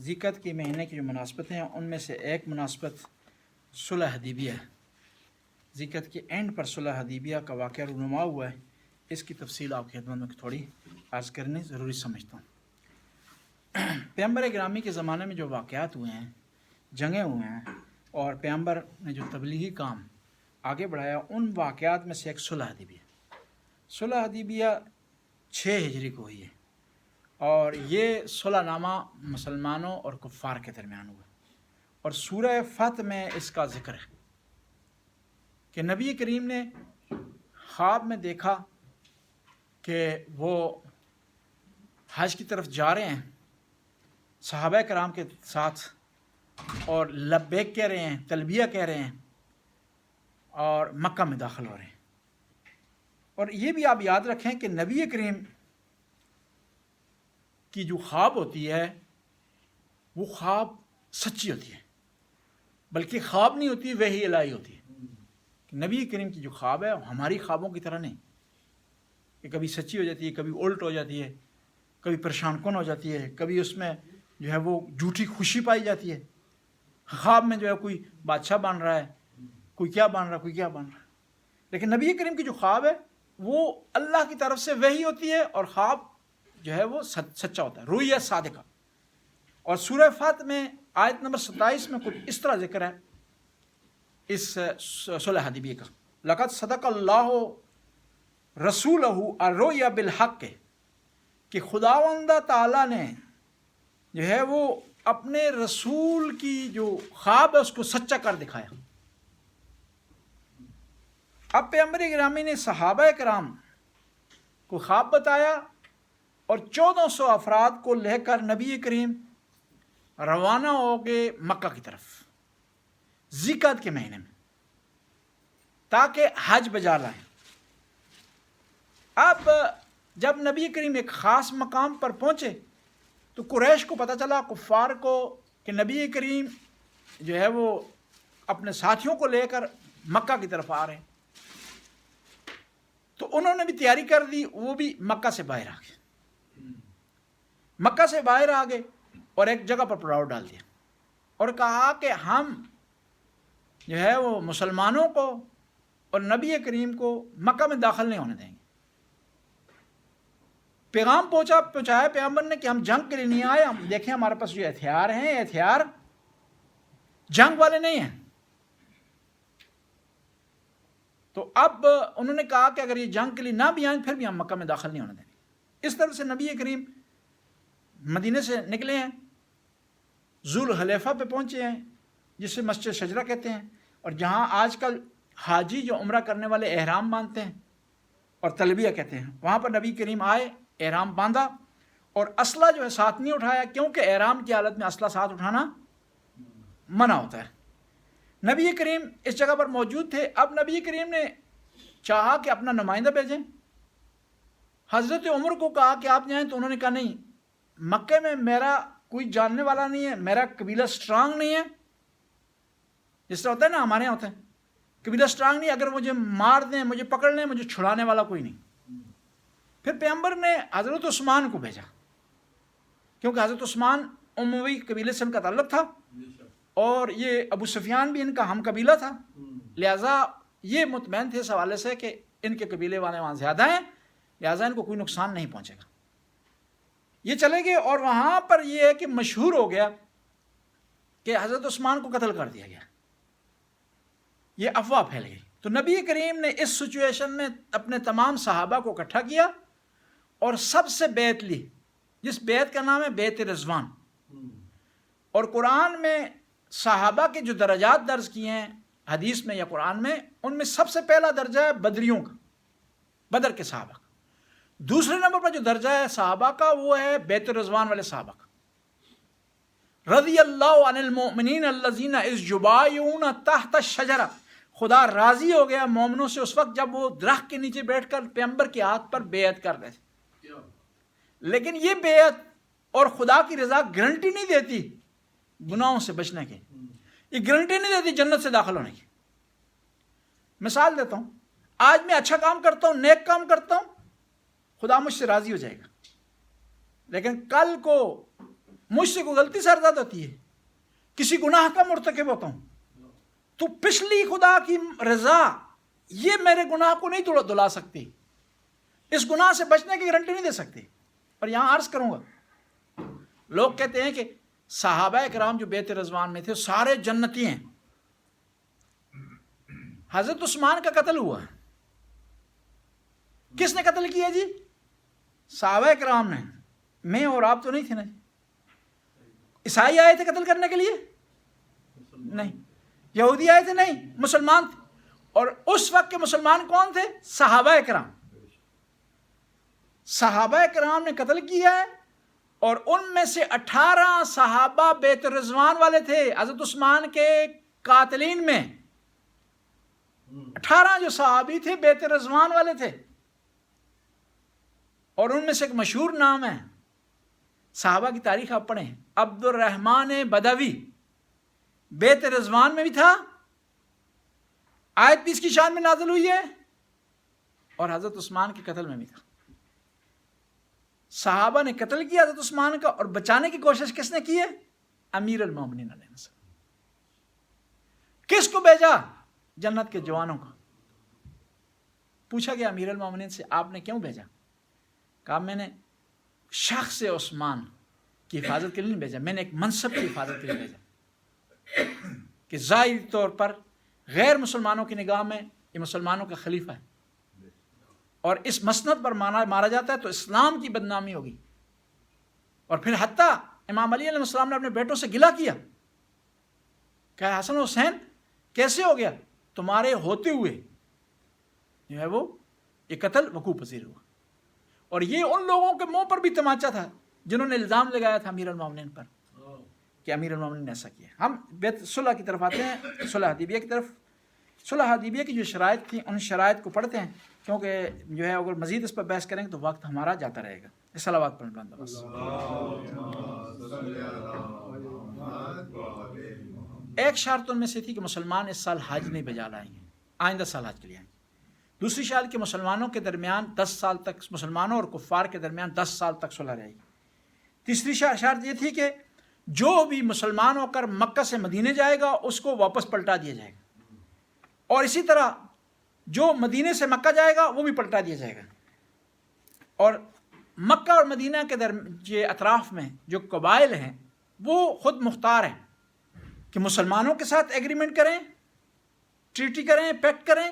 ذیقعت کے مہینے کی جو مناسبتیں ہیں ان میں سے ایک مناسبت صلح حدیبیہ ہے۔ ذیقعت کے اینڈ پر صلح حدیبیہ کا واقعہ رونما ہوا ہے۔ اس کی تفصیل آپ کی خدمت میں تھوڑی عرض کرنی ضروری سمجھتا ہوں۔ پیغمبر گرامی کے زمانے میں جو واقعات ہوئے ہیں، جنگیں ہوئے ہیں اور پیغمبر نے جو تبلیغی کام آگے بڑھایا، ان واقعات میں سے ایک صلح حدیبیہ۔ صلح حدیبیہ 6 ہجری کو ہوئی ہے اور یہ صلح نامہ مسلمانوں اور کفار کے درمیان ہوا اور سورہ فتح میں اس کا ذکر ہے کہ نبی کریم نے خواب میں دیکھا کہ وہ حج کی طرف جا رہے ہیں صحابہ کرام کے ساتھ اور لبیک کہہ رہے ہیں، تلبیہ کہہ رہے ہیں اور مکہ میں داخل ہو رہے ہیں۔ اور یہ بھی آپ یاد رکھیں کہ نبی کریم کی جو خواب ہوتی ہے وہ خواب سچی ہوتی ہے، بلکہ خواب نہیں ہوتی، وحی الہی ہوتی ہے۔ کہ نبی کریم کی جو خواب ہے ہماری خوابوں کی طرح نہیں کہ کبھی سچی ہو جاتی ہے، کبھی الٹ ہو جاتی ہے، کبھی پریشان کن ہو جاتی ہے، کبھی اس میں جو ہے وہ جھوٹی خوشی پائی جاتی ہے۔ خواب میں جو ہے کوئی بادشاہ بن رہا ہے، کوئی کیا بن رہا ہے، کوئی کیا بن رہا ہے۔ لیکن نبی کریم کی جو خواب ہے وہ اللہ کی طرف سے وحی ہوتی ہے اور خواب جو ہے وہ سچا ہوتا ہے، رؤیا صادقہ۔ اور سورہ فتح میں آیت نمبر 27 میں کچھ اس طرح ذکر ہے اس صلح حدیبیہ کا، لقد صدق اللہ رسولہ الرؤیا بالحق، کہ خداوند تعالیٰ نے جو ہے وہ اپنے رسول کی جو خواب ہے اس کو سچا کر دکھایا۔ اب پیغمبر گرامی نے صحابہ کرام کو خواب بتایا اور 1400 افراد کو لے کر نبی کریم روانہ ہو گئے مکہ کی طرف ذیقعت کے مہینے میں تاکہ حج بجا لائیں۔ اب جب نبی کریم ایک خاص مقام پر پہنچے تو قریش کو پتہ چلا، کفار کو، کہ نبی کریم جو ہے وہ اپنے ساتھیوں کو لے کر مکہ کی طرف آ رہے ہیں، تو انہوں نے بھی تیاری کر دی، وہ بھی مکہ سے باہر آ گئے۔ مکہ سے باہر آ گئے اور ایک جگہ پر پڑاؤ ڈال دیا اور کہا کہ ہم جو ہے وہ مسلمانوں کو اور نبی کریم کو مکہ میں داخل نہیں ہونے دیں گے۔ پیغام پہنچایا پیغمبر نے کہ ہم جنگ کے لیے نہیں آئے، ہم دیکھیں ہمارے پاس جو ہتھیار ہیں، یہ ہتھیار جنگ والے نہیں ہیں۔ تو اب انہوں نے کہا کہ اگر یہ جنگ کے لیے نہ بھی آئیں پھر بھی ہم مکہ میں داخل نہیں ہونے دیں گے۔ اس طرح سے نبی کریم مدینے سے نکلے ہیں، ذوالحلیفہ پہ پہنچے ہیں جسے مسجد شجرہ کہتے ہیں، اور جہاں آج کل حاجی جو عمرہ کرنے والے احرام باندھتے ہیں اور تلبیہ کہتے ہیں، وہاں پر نبی کریم آئے، احرام باندھا اور اسلحہ جو ہے ساتھ نہیں اٹھایا، کیونکہ احرام کی حالت میں اسلحہ ساتھ اٹھانا منع ہوتا ہے۔ نبی کریم اس جگہ پر موجود تھے۔ اب نبی کریم نے چاہا کہ اپنا نمائندہ بھیجیں، حضرت عمر کو کہا کہ آپ جائیں، تو انہوں نے کہا نہیں، مکے میں میرا کوئی جاننے والا نہیں ہے، میرا قبیلہ سٹرانگ نہیں ہے۔ جس طرح ہوتا ہے نا، ہمارے یہاں ہوتا ہے قبیلہ سٹرانگ نہیں، اگر مجھے مار دیں، مجھے پکڑ لیں، مجھے چھڑانے والا کوئی نہیں۔ پھر پیغمبر نے حضرت عثمان کو بھیجا، کیونکہ حضرت عثمان اموی قبیلے سے ان کا تعلق تھا اور یہ ابو سفیان بھی ان کا ہم قبیلہ تھا، لہٰذا یہ مطمئن تھے اس حوالے سے کہ ان کے قبیلے والے وہاں زیادہ ہیں، لہٰذا ان کو کوئی نقصان نہیں پہنچے گا۔ یہ چلے گئے اور وہاں پر یہ ہے کہ مشہور ہو گیا کہ حضرت عثمان کو قتل کر دیا گیا، یہ افواہ پھیل گئی۔ تو نبی کریم نے اس سچویشن میں اپنے تمام صحابہ کو اکٹھا کیا اور سب سے بیعت لی، جس بیعت کا نام ہے بیعت رضوان۔ اور قرآن میں صحابہ کے جو درجات درج کیے ہیں حدیث میں یا قرآن میں، ان میں سب سے پہلا درجہ ہے بدریوں کا، بدر کے صحابہ کا۔ دوسرے نمبر پر جو درجہ ہے صحابہ کا وہ ہے بیعت رضوان والے صحابہ کا۔ رضی اللہ عن المؤمنین الذین اذ یبایعون تحت الشجرہ، خدا راضی ہو گیا مومنوں سے اس وقت جب وہ درخت کے نیچے بیٹھ کر پیغمبر کے ہاتھ پر بیعت کر رہے تھے۔ لیکن یہ بیعت اور خدا کی رضا گارنٹی نہیں دیتی گناہوں سے بچنے کی، یہ گارنٹی نہیں دیتی جنت سے داخل ہونے کی۔ مثال دیتا ہوں، آج میں اچھا کام کرتا ہوں، نیک کام کرتا ہوں، خدا مجھ سے راضی ہو جائے گا، لیکن کل کو مجھ سے کوئی غلطی سرزد ہوتی ہے، کسی گناہ کا مرتکب ہوتا ہوں، تو پچھلی خدا کی رضا یہ میرے گناہ کو نہیں دھلا سکتی، اس گناہ سے بچنے کی گارنٹی نہیں دے سکتی۔ اور یہاں عرض کروں گا، لوگ کہتے ہیں کہ صحابہ کرام جو بیت رضوان میں تھے سارے جنتی ہیں۔ حضرت عثمان کا قتل ہوا، کس نے قتل کیا جی؟ صحابہ کرام نے، میں اور آپ تو نہیں تھے نا۔ عیسائی آئے تھے قتل کرنے کے لیے؟ نہیں۔ یہودی آئے تھے؟ نہیں، مسلمان تھے۔ اور اس وقت کے مسلمان کون تھے؟ صحابہ کرام۔ صحابہ کرام نے قتل کیا ہے، اور ان میں سے 18 صحابہ بیت رضوان والے تھے۔ حضرت عثمان کے قاتلین میں 18 جو صحابی تھے بیت رضوان والے تھے، اور ان میں سے ایک مشہور نام ہے، صحابہ کی تاریخ آپ پڑھیں، عبد الرحمن بدوی بیت رضوان میں بھی تھا، آیت بھی اس کی شان میں نازل ہوئی ہے، اور حضرت عثمان کے قتل میں بھی تھا۔ صحابہ نے قتل کیا حضرت عثمان کا، اور بچانے کی کوشش کس نے کی ہے؟ امیر المومنین علیہ السلام۔ کس کو بھیجا؟ جنت کے جوانوں کو۔ پوچھا گیا امیر المومنین سے آپ نے کیوں بھیجا؟ کہا میں نے شخص عثمان کی حفاظت کے لیے نہیں بھیجا، میں نے ایک منصب کی حفاظت کے لیے بھیجا کہ ظاہری طور پر غیر مسلمانوں کی نگاہ میں یہ مسلمانوں کا خلیفہ ہے، اور اس مسند پر مارا جاتا ہے تو اسلام کی بدنامی ہوگی۔ اور پھر حتیٰ امام علی علیہ السلام نے اپنے بیٹوں سے گلہ کیا کہ حسن و حسین کیسے ہو گیا؟ تمہارے ہوتے ہوئے جو ہے وہ یہ قتل وقوع پذیر ہوا۔ اور یہ ان لوگوں کے منہ پر بھی تماچا تھا جنہوں نے الزام لگایا تھا امیر المومنین پر کہ امیر المومنین نے ایسا کیا۔ ہم بیت صلح کی طرف آتے ہیں، صلح حدیبیہ کی طرف۔ صلح حدیبیہ کی جو شرائط تھیں ان شرائط کو پڑھتے ہیں، کیونکہ جو ہے اگر مزید اس پر بحث کریں گے تو وقت ہمارا جاتا رہے گا۔ صلوات پڑھیں بلند آواز سے۔ ایک شرط ان میں سے تھی کہ مسلمان اس سال حج نہیں بجا لائیں گے، آئندہ سال حج کے لیے آئیں گے۔ دوسری شرط کہ مسلمانوں کے درمیان 10 سال تک، مسلمانوں اور کفار کے درمیان 10 سال تک صلح رہے گی۔ تیسری شرط یہ تھی کہ جو بھی مسلمان ہو کر مکہ سے مدینے جائے گا اس کو واپس پلٹا دیا جائے گا، اور اسی طرح جو مدینے سے مکہ جائے گا وہ بھی پلٹا دیا جائے گا۔ اور مکہ اور مدینہ کے اطراف میں جو قبائل ہیں وہ خود مختار ہیں کہ مسلمانوں کے ساتھ ایگریمنٹ کریں، ٹریٹی کریں، پیکٹ کریں،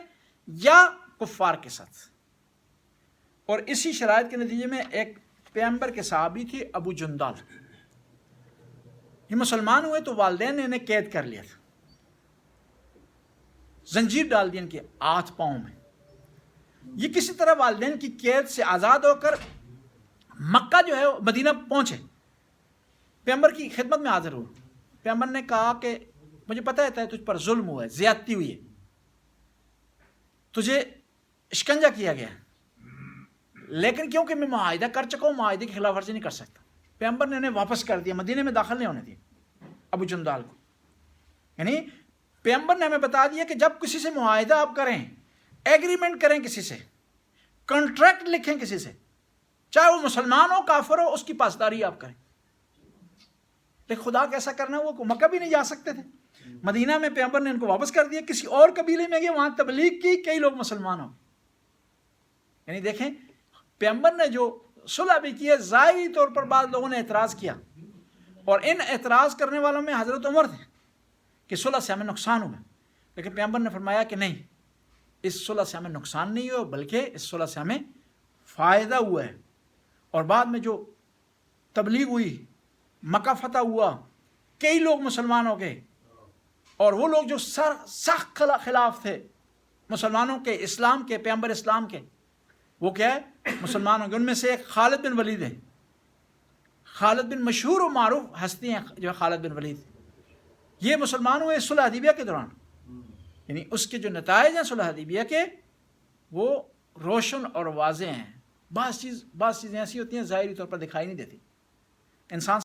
یا کفار کے ساتھ۔ اور اسی شرائط کے نتیجے میں ایک پیغمبر کے صحابی تھے ابو جندال، یہ مسلمان ہوئے تو والدین نے انہیں قید کر لیا تھا، زنجیر ڈال دی ان کے ہاتھ پاؤں میں۔ یہ کسی طرح والدین کی قید سے آزاد ہو کر مکہ جو ہے مدینہ پہنچے، پیغمبر کی خدمت میں حاضر ہوئے۔ پیغمبر نے کہا کہ مجھے پتہ ہے تجھ پر ظلم ہوا ہے، زیادتی ہوئی ہے، تجھے شکنجہ کیا گیا، لیکن کیونکہ میں معاہدہ کر چکا ہوں معاہدے کی خلاف ورزی نہیں کر سکتا۔ پیغمبر نے انہیں واپس کر دیا، مدینے میں داخل نہیں ہونے دیا ابو جندال کو۔ یعنی پیغمبر نے ہمیں بتا دیا کہ جب کسی سے معاہدہ آپ کریں، ایگریمنٹ کریں، کسی سے کنٹریکٹ لکھیں، کسی سے، چاہے وہ مسلمان ہو کافر ہو، اس کی پاسداری آپ کریں۔ لیکن خدا کیسا کرنا، وہ مکہ بھی نہیں جا سکتے تھے، مدینہ میں پیغمبر نے ان کو واپس کر دیا، کسی اور قبیلے میں گئے، وہاں تبلیغ کی، کئی لوگ مسلمان ہو۔ یعنی دیکھیں پیغمبر نے جو صلح بھی کی ہے، ظاہری طور پر بعض لوگوں نے اعتراض کیا، اور ان اعتراض کرنے والوں میں حضرت عمر تھے کہ صلح سے ہمیں نقصان ہوگا، لیکن پیغمبر نے فرمایا کہ نہیں، اس صلح سے ہمیں نقصان نہیں ہوا، بلکہ اس صلح سے ہمیں فائدہ ہوا ہے۔ اور بعد میں جو تبلیغ ہوئی، مکہ فتح ہوا، کئی لوگ مسلمان ہو گئے، اور وہ لوگ جو سخت خلاف تھے مسلمانوں کے، اسلام کے، پیغمبر اسلام کے، وہ کیا ہے؟ مسلمان ہوں گے۔ ان میں سے ایک خالد بن ولید ہے، خالد بن مشہور و معروف ہستی ہیں جو خالد بن ولید، یہ مسلمان ہوئے صلح حدیبیہ کے دوران۔ یعنی اس کے جو نتائج ہیں صلح حدیبیہ کے وہ روشن اور واضح ہیں۔ بعض چیزیں ایسی ہوتی ہیں ظاہری طور پر دکھائی نہیں دیتی، انسان